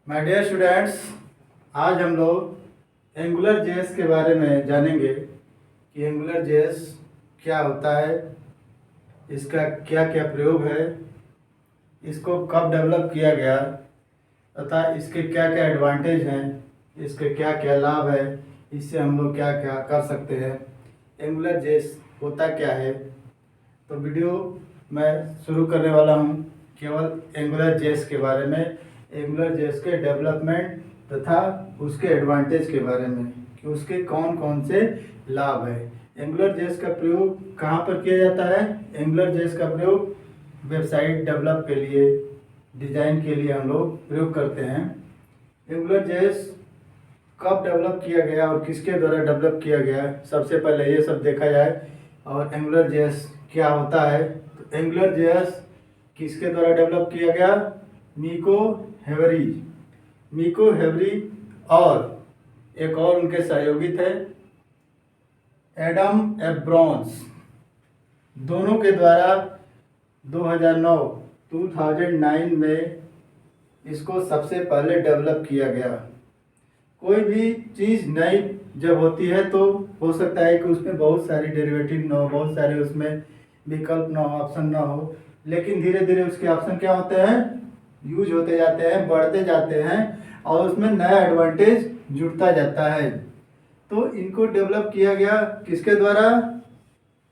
My dear students, आज हम लोग एंगुलर जेएस के बारे में जानेंगे कि एंगुलर जेएस क्या होता है, इसका क्या क्या प्रयोग है, इसको कब डेवलप किया गया तथा इसके क्या क्या एडवांटेज हैं, इसके क्या क्या लाभ है, इससे हम लोग क्या क्या कर सकते हैं, एंगुलर जेएस होता क्या है। तो वीडियो मैं शुरू करने वाला हूँ केवल एंगुलर जेएस के बारे में, एंगुलर जेएस के डेवलपमेंट तथा उसके एडवांटेज के बारे में कि उसके कौन कौन से लाभ है। एंगुलर जेएस का प्रयोग कहाँ पर किया जाता है? एंगुलर जेएस का प्रयोग वेबसाइट डेवलप के लिए, डिज़ाइन के लिए हम लोग प्रयोग करते हैं। एंगुलर जेएस कब डेवलप किया गया और किसके द्वारा डेवलप किया गया, सबसे पहले ये सब देखा जाए। और एंगुलर जेएस क्या होता है? तो एंगुलर जेएस किसके द्वारा डेवलप किया गया? मिको हेवरी और एक और उनके सहयोगी थे एडम एब्रोन्स, दोनों के द्वारा 2009 में इसको सबसे पहले डेवलप किया गया। कोई भी चीज़ नई जब होती है तो हो सकता है कि उसमें बहुत सारी डेरिवेटिव ना हो, बहुत सारे उसमें विकल्प ना हो, ऑप्शन ना हो, लेकिन धीरे धीरे उसके ऑप्शन क्या होते हैं, यूज होते जाते हैं, बढ़ते जाते हैं और उसमें नया एडवांटेज जुड़ता जाता है। तो इनको डेवलप किया गया किसके द्वारा?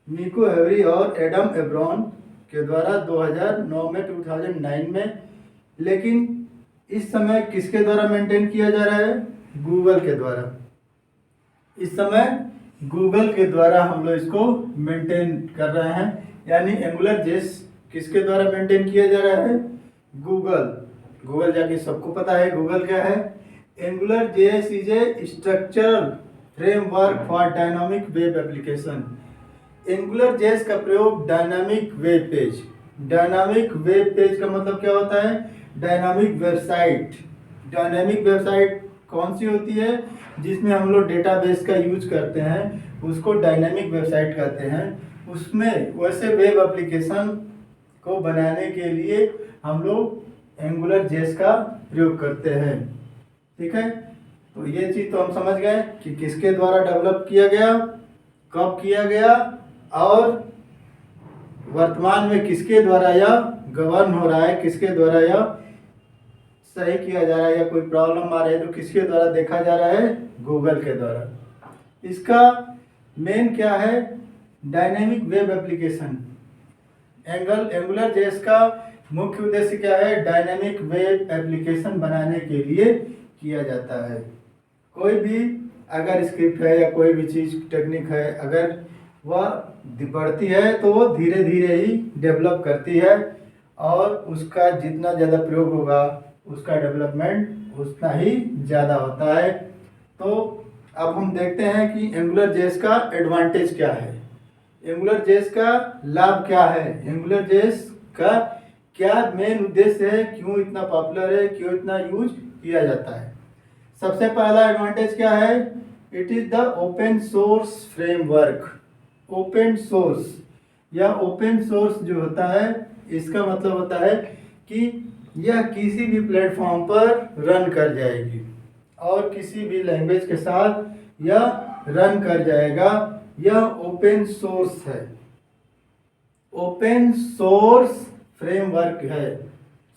मिको हेवरी और एडम एब्रॉन के द्वारा 2009 में। लेकिन इस समय किसके द्वारा मेंटेन किया जा रहा है? गूगल के द्वारा। इस समय गूगल के द्वारा हम लोग इसको मेंटेन कर रहे हैं। यानी एंगुलर जेएस किसके द्वारा मेंटेन किया जा रहा है? गूगल जाके सबको पता है गूगल क्या है। Angular JS is a structural framework for dynamic web application. Angular JS का प्रयोग डायनामिक वेब पेज का मतलब क्या होता है? डायनामिक वेबसाइट कौन सी होती है? जिसमें हम लोग डेटाबेस का यूज करते हैं, उसको डायनामिक वेबसाइट कहते हैं। उसमें वैसे वेब एप्लीकेशन को बनाने के लिए हम लोग एंगुलर जेएस का प्रयोग करते हैं। ठीक है, तो ये चीज़ तो हम समझ गए कि किसके द्वारा डेवलप किया गया, कब किया गया और वर्तमान में किसके द्वारा यह गवर्न हो रहा है, किसके द्वारा यह सही किया जा रहा है, या कोई प्रॉब्लम आ रही है तो किसके द्वारा देखा जा रहा है? गूगल के द्वारा। इसका मेन क्या है? Dynamic web application. Angular JS का मुख्य उद्देश्य क्या है? डायनेमिक वेब एप्लीकेशन बनाने के लिए किया जाता है। कोई भी अगर स्क्रिप्ट है या कोई भी चीज़ टेक्निक है, अगर वह बढ़ती है तो वो धीरे धीरे ही डेवलप करती है और उसका जितना ज़्यादा प्रयोग होगा उसका डेवलपमेंट उतना ही ज़्यादा होता है। तो अब हम देखते हैं कि एंगुलर जेएस का एडवांटेज क्या है, एंगुलर जेएस का लाभ क्या है, एंगुलर जेएस का क्या मेन उद्देश्य है, क्यों इतना पॉपुलर है, क्यों इतना यूज किया जाता है। सबसे पहला एडवांटेज क्या है? It is the open source framework. Open source या ओपन सोर्स जो होता है, इसका मतलब होता है कि यह किसी भी प्लेटफॉर्म पर रन कर जाएगी और किसी भी लैंग्वेज के साथ यह रन कर जाएगा। यह ओपन सोर्स है, ओपन सोर्स फ्रेमवर्क है।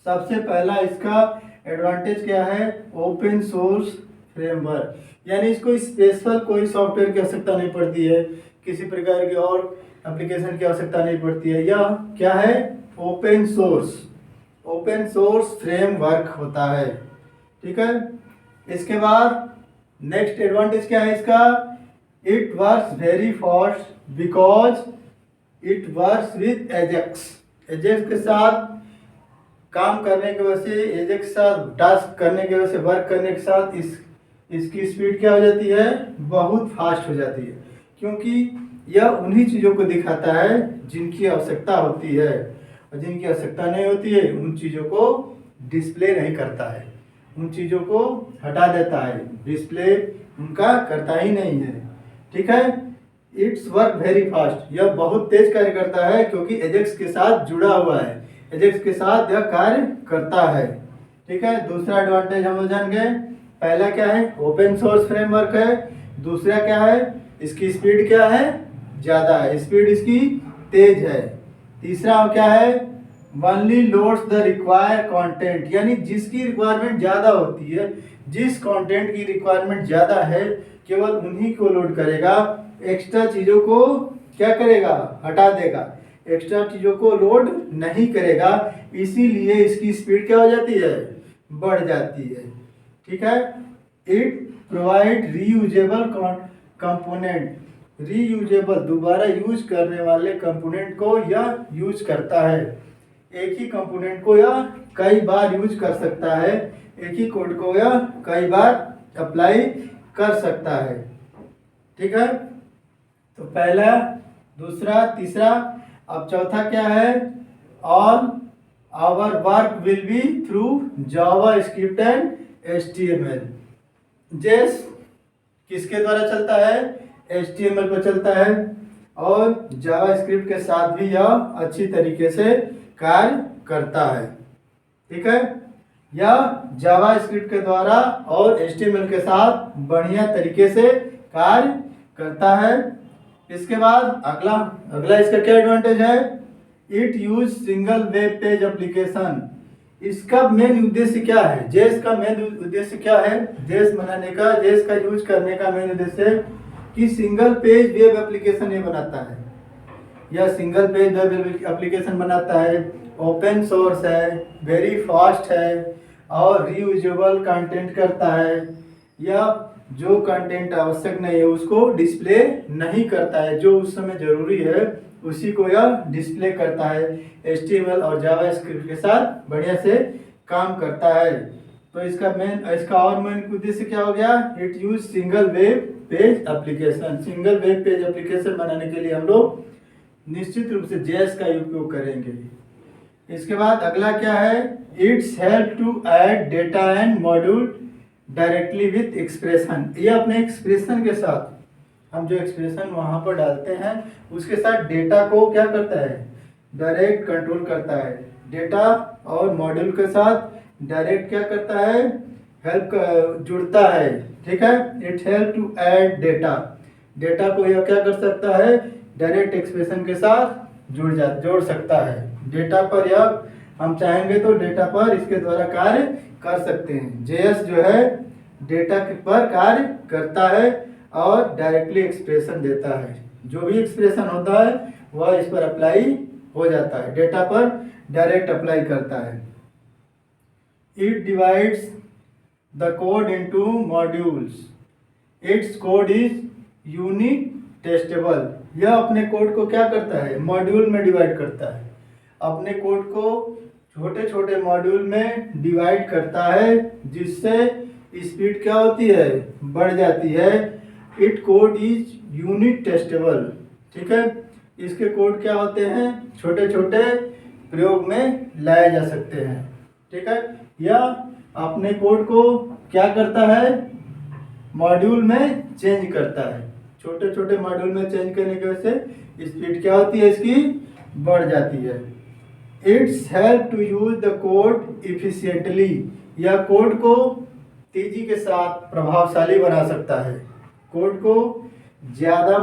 सबसे पहला इसका एडवांटेज क्या है? ओपन सोर्स फ्रेमवर्क, यानी इसको स्पेशल कोई सॉफ्टवेयर की आवश्यकता नहीं पड़ती है, किसी प्रकार की और एप्लीकेशन की आवश्यकता नहीं पड़ती है। यह क्या है? ओपन सोर्स फ्रेमवर्क होता है। ठीक है, इसके बाद नेक्स्ट एडवांटेज क्या है इसका? It works very fast because it works with Ajax के साथ काम करने की वजह से, एजेक्स के साथ टास्क करने की वजह से, वर्क करने के साथ इसकी स्पीड क्या हो जाती है? बहुत फास्ट हो जाती है, क्योंकि यह उन्हीं चीज़ों को दिखाता है जिनकी आवश्यकता होती है, और जिनकी आवश्यकता नहीं होती है उन चीज़ों को डिस्प्ले नहीं करता है, उन चीज़ों को हटा देता है, डिस्प्ले उनका करता ही नहीं है। ठीक है, इट्स वर्क वेरी फास्ट, यह बहुत तेज कार्य करता है क्योंकि एजेक्स के साथ जुड़ा हुआ है, एजेक्स के साथ यह कार्य करता है। ठीक है, दूसरा एडवांटेज हम लोग जान गए। पहला क्या है, ओपन सोर्स फ्रेमवर्क है। दूसरा क्या है, इसकी स्पीड क्या है, ज़्यादा है, स्पीड इसकी तेज है। तीसरा क्या है, only loads the require content, यानी जिसकी रिक्वायरमेंट ज़्यादा होती है, जिस कंटेंट की रिक्वायरमेंट ज़्यादा है केवल उन्हीं को लोड करेगा, एक्स्ट्रा चीज़ों को क्या करेगा, हटा देगा, एक्स्ट्रा चीज़ों को लोड नहीं करेगा। इसीलिए इसकी स्पीड क्या हो जाती है, बढ़ जाती है। ठीक है, it provide reusable component, reusable दोबारा यूज करने वाले कंपोनेंट को यह यूज करता है। एक ही कंपोनेंट को यह कई बार यूज कर सकता है, एक ही कोड को यह कई बार अप्लाई कर सकता है। ठीक है, तो पहला, दूसरा, तीसरा। अब चौथा क्या है, all our work will be through JavaScript and HTML। जेस किसके द्वारा चलता है, HTML पर चलता है, और जावा स्क्रिप्ट के साथ भी यह अच्छी तरीके से कार्य करता है। ठीक है, यह जावा स्क्रिप्ट के द्वारा और HTML के साथ बढ़िया तरीके से कार्य करता है। इसके बाद अगला इसका क्या एडवांटेज है, it use single web page application. इसका मेन उद्देश्य क्या है, जेस का मेन उद्देश्य क्या है, जेस बनाने का, जेस का यूज करने का मेन उद्देश्य कि सिंगल पेज वेब एप्लीकेशन ये बनाता है, यह सिंगल पेज वेब एप्लीकेशन बनाता है, ओपन सोर्स है, वेरी फास्ट है, और रीयूजेबल कंटेंट करता है। यह जो कंटेंट आवश्यक नहीं है उसको डिस्प्ले नहीं करता है, जो उस समय जरूरी है उसी को यह डिस्प्ले करता है। HTML और जावा स्क्रिप्ट के साथ बढ़िया से काम करता है। तो इसका और मेन उद्देश्य क्या हो गया, it use single web page application. Single web page application बनाने के लिए हम लोग निश्चित रूप से JS का उपयोग करेंगे। इसके बाद अगला क्या है, it's help to add data and module directly with expression. ये अपने एक्सप्रेशन के साथ, हम जो एक्सप्रेशन वहाँ पर डालते हैं उसके साथ डेटा को क्या करता है, डायरेक्ट कंट्रोल करता है। डेटा और मॉड्यूल के साथ डायरेक्ट क्या करता है, हेल्प जुड़ता है। ठीक है, it help to add data, data को यह क्या कर सकता है, डायरेक्ट एक्सप्रेशन के साथ जोड़ सकता है। डेटा पर यह हम चाहेंगे तो डेटा पर इसके द्वारा कार्य कर सकते हैं। JS जो है डेटा पर कार्य करता है और डायरेक्टली एक्सप्रेशन देता है। जो भी एक्सप्रेशन होता है वह इस पर अप्लाई हो जाता है, डेटा पर डायरेक्ट अप्लाई करता है। It divides the code into modules, it's code is unique testable. यह अपने कोड को क्या करता है, मॉड्यूल में डिवाइड करता है, अपने कोड को छोटे छोटे मॉड्यूल में डिवाइड करता है, जिससे स्पीड क्या होती है, बढ़ जाती है। It code is unit testable. ठीक है, इसके कोड क्या होते हैं, छोटे छोटे प्रयोग में लाए जा सकते हैं। ठीक है, यह अपने कोड को क्या करता है, मॉड्यूल में चेंज करता है। छोटे छोटे मॉड्यूल में चेंज करने की वजह से स्पीड क्या होती है, इसकी बढ़ जाती है। It's help to use the code efficiently. यह कोड को तेजी के साथ प्रभावशाली बना सकता है, कोड को ज़्यादा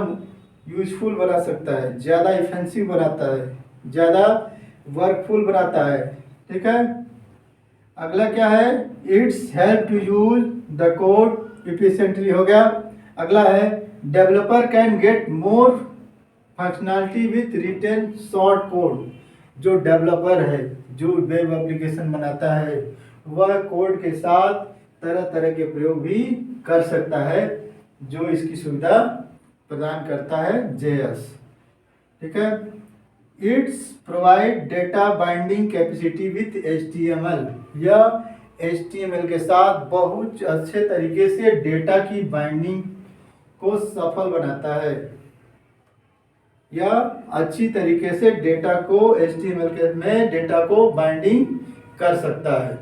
यूजफुल बना सकता है, ज़्यादा इफेंसिव बनाता है, ज़्यादा वर्कफुल बनाता है। ठीक है, अगला क्या है, it's help to use the code efficiently हो गया। अगला है, developer can get more functionality with written short code. जो डेवलपर है, जो वेब एप्लीकेशन बनाता है, वह कोड के साथ तरह तरह के प्रयोग भी कर सकता है, जो इसकी सुविधा प्रदान करता है JS। ठीक है, it's provide data binding capacity with HTML। यह HTML के साथ बहुत अच्छे तरीके से डेटा की बाइंडिंग को सफल बनाता है। यह अच्छी तरीके से डेटा को HTML में डेटा को बाइंडिंग कर सकता है।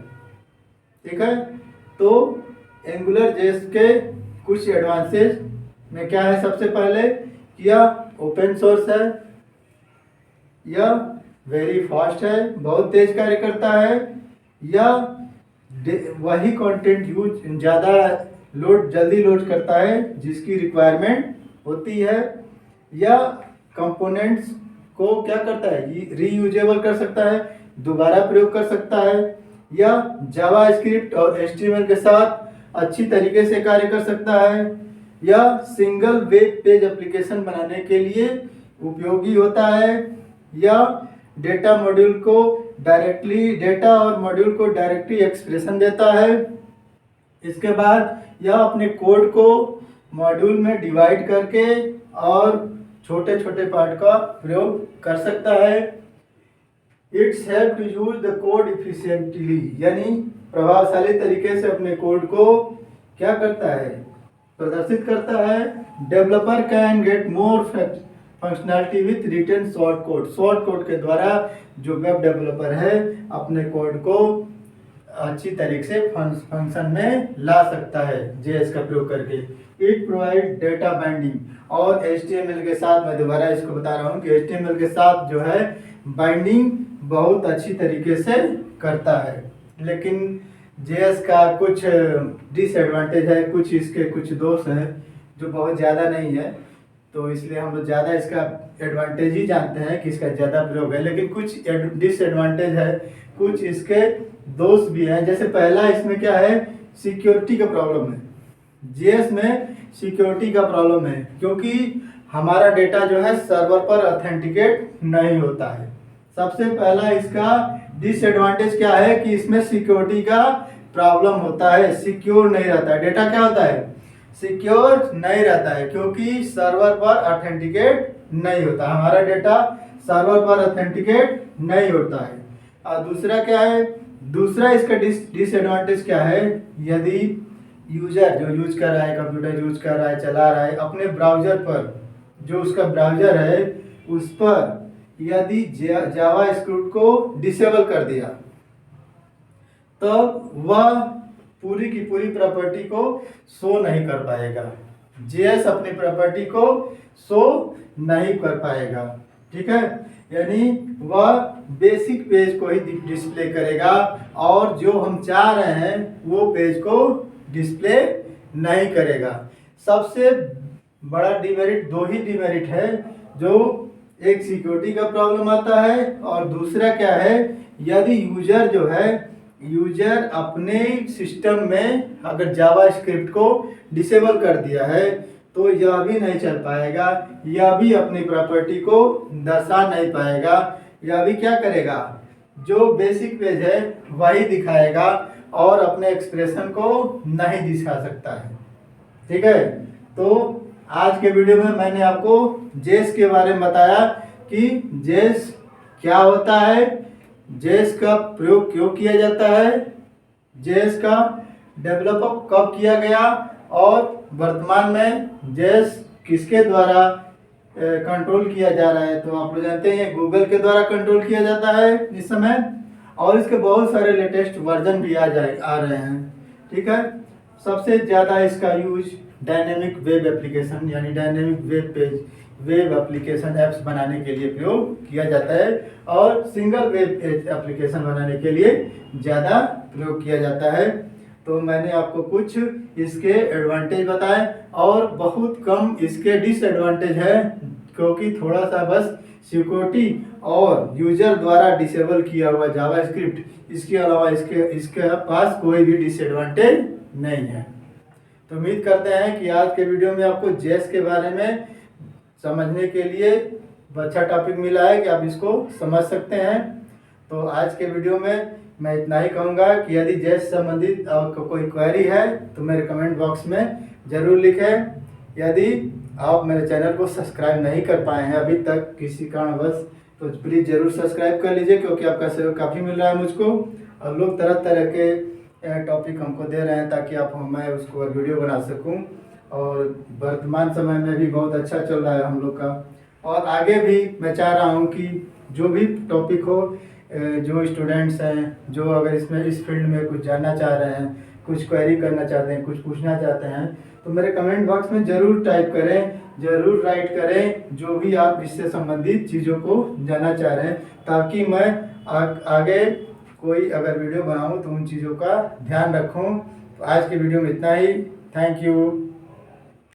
ठीक है, तो एंगुलर JS के कुछ एडवांसेस में क्या है, सबसे पहले यह ओपन सोर्स है, यह वेरी फास्ट है, बहुत तेज कार्य करता है, यह वही कंटेंट यूज ज़्यादा जल्दी लोड करता है जिसकी रिक्वायरमेंट होती है, या कंपोनेंट्स को क्या करता है, रीयूजेबल कर सकता है, दोबारा प्रयोग कर सकता है, या जावास्क्रिप्ट और एचटीएमएल के साथ अच्छी तरीके से कार्य कर सकता है, या सिंगल वेब पेज एप्लीकेशन बनाने के लिए उपयोगी होता है, या डेटा और मॉड्यूल को डायरेक्टली एक्सप्रेशन देता है। इसके बाद यह अपने कोड को मॉड्यूल में डिवाइड करके और छोटे छोटे पार्ट का प्रयोग कर सकता है। It's help to use the code efficiently, यानी प्रभावशाली तरीके से अपने कोड को क्या करता है, प्रदर्शित करता है। Developer can get more functionality with written short code के द्वारा जो वेब डेवलपर है अपने कोड को अच्छी तरीके से फंक्शन में ला सकता है जेएस का प्रयोग करके। इट प्रोवाइड डेटा बाइंडिंग, और एचटीएमएल के साथ, मैं दोबारा इसको बता रहा हूँ कि एचटीएमएल के साथ जो है बाइंडिंग बहुत अच्छी तरीके से करता है। लेकिन जेएस का कुछ डिसएडवांटेज है, कुछ इसके कुछ दोष हैं जो बहुत ज़्यादा नहीं है, तो इसलिए हम लोग ज़्यादा इसका एडवांटेज ही जानते हैं कि इसका ज़्यादा प्रयोग है। लेकिन कुछ डिसएडवांटेज है, कुछ इसके दोष भी हैं। जैसे पहला इसमें क्या है, सिक्योरिटी का प्रॉब्लम है। जेएस में सिक्योरिटी का प्रॉब्लम है क्योंकि हमारा डेटा जो है सर्वर पर ऑथेंटिकेट नहीं होता है। सबसे पहला इसका डिसएडवांटेज क्या है कि इसमें सिक्योरिटी का प्रॉब्लम होता है, सिक्योर नहीं रहता है डेटा। क्या होता है, सिक्योर नहीं रहता है क्योंकि सर्वर पर ऑथेंटिकेट नहीं होता, हमारा डेटा सर्वर पर ऑथेंटिकेट नहीं होता है। और दूसरा क्या है, दूसरा इसका डिसएडवांटेज क्या है, यदि यूजर जो यूज कर रहा है, कंप्यूटर यूज कर रहा है, चला रहा है, अपने ब्राउजर पर, जो उसका ब्राउजर है उस पर यदि जावास्क्रिप्ट को डिसेबल कर दिया तो वह पूरी की पूरी प्रॉपर्टी को शो नहीं कर पाएगा। जेएस अपनी प्रॉपर्टी को शो नहीं कर पाएगा, ठीक है। यानी वह बेसिक पेज को ही डिस्प्ले करेगा और जो हम चाह रहे हैं वो पेज को डिस्प्ले नहीं करेगा। सबसे बड़ा डिमेरिट, दो ही डिमेरिट है, जो एक सिक्योरिटी का प्रॉब्लम आता है और दूसरा क्या है, यदि यूजर जो है, यूजर अपने सिस्टम में अगर जावास्क्रिप्ट को डिसेबल कर दिया है तो यह भी नहीं चल पाएगा, यह भी अपनी प्रॉपर्टी को दर्शा नहीं पाएगा, यह भी क्या करेगा, जो बेसिक पेज है वही दिखाएगा और अपने एक्सप्रेशन को नहीं दिखा सकता है, ठीक है। तो आज के वीडियो में मैंने आपको जेएस के बारे में बताया कि जेएस क्या होता है, जेएस का प्रयोग क्यों किया जाता है, जेएस का डेवलप कब किया गया और वर्तमान में जेएस किसके द्वारा कंट्रोल किया जा रहा है। तो आप लोग जानते हैं गूगल के द्वारा कंट्रोल किया जाता है इस समय, और इसके बहुत सारे लेटेस्ट वर्जन भी आ रहे हैं, ठीक है। सबसे ज़्यादा इसका यूज डायनेमिक वेब एप्लीकेशन यानी dynamic web page, web application apps बनाने के लिए प्रयोग किया जाता है और सिंगल वेब एप्लीकेशन बनाने के लिए ज़्यादा प्रयोग किया जाता है। तो मैंने आपको कुछ इसके एडवांटेज बताए और बहुत कम इसके डिसएडवांटेज है, क्योंकि थोड़ा सा बस सिक्योरिटी और यूजर द्वारा डिसेबल किया हुआ जावास्क्रिप्ट, इसके अलावा इसके पास कोई भी डिसएडवांटेज नहीं है। तो उम्मीद करते हैं कि आज के वीडियो में आपको जेएस के बारे में समझने के लिए अच्छा टॉपिक मिला है कि आप इसको समझ सकते हैं। तो आज के वीडियो में मैं इतना ही कहूँगा कि यदि जेएस संबंधित आपको कोई क्वेरी है तो मेरे कमेंट बॉक्स में ज़रूर लिखें। यदि आप मेरे चैनल को सब्सक्राइब नहीं कर पाए हैं अभी तक किसी कारणवश, तो प्लीज़ ज़रूर सब्सक्राइब कर लीजिए, क्योंकि आपका सहयोग काफ़ी मिल रहा है मुझको और लोग तरह तरह के टॉपिक हमको दे रहे हैं ताकि मैं उसको वीडियो बना सकूं। और वर्तमान समय में भी बहुत अच्छा चल रहा है हम लोग का, और आगे भी मैं चाह रहा हूं कि जो भी टॉपिक हो, जो स्टूडेंट्स हैं जो अगर इसमें इस फील्ड में कुछ जानना चाह रहे हैं, कुछ क्वेरी करना चाहते हैं, कुछ पूछना चाहते हैं, तो मेरे कमेंट बॉक्स में ज़रूर टाइप करें, ज़रूर राइट करें जो भी आप इससे संबंधित चीज़ों को जानना चाह रहे हैं, ताकि मैं आगे कोई अगर वीडियो बनाऊँ तो उन चीज़ों का ध्यान रखूँ। तो आज के वीडियो में इतना ही। Thank you.